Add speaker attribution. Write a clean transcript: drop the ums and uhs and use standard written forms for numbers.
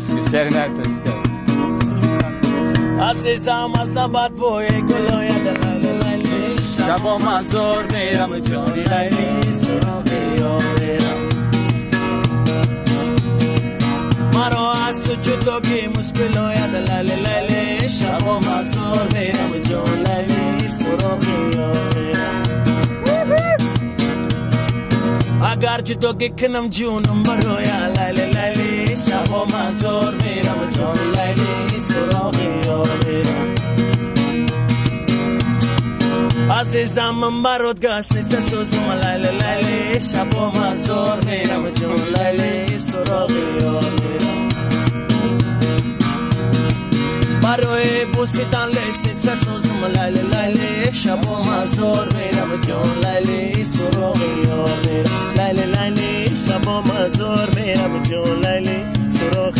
Speaker 1: که شعر نرتش کرد
Speaker 2: عزیزم از نبات بوی گلویت لیلی شبا مزار میرم جانی لیلی سراغ یارم مرا از تو جداگی مشکلویت لیلی لیلی شبا مزار میرم جان لیلی سراغ یارم اگر جداگی کنم جونم برویا لیلی لیلی شبا مزار میرم جان لیلی سراغ یارم عزیزم من برات گشت نیست سوزم لیلی لیلی شبا مزار میرم جان لیلی سراغ یارم برای بوسیدن لیست نیست سوزم لیلی لیلی شبا مزار میرم جان لیلی سراغ یارم لیلی لیلی شبا مزار میرم جان لیلی سراغ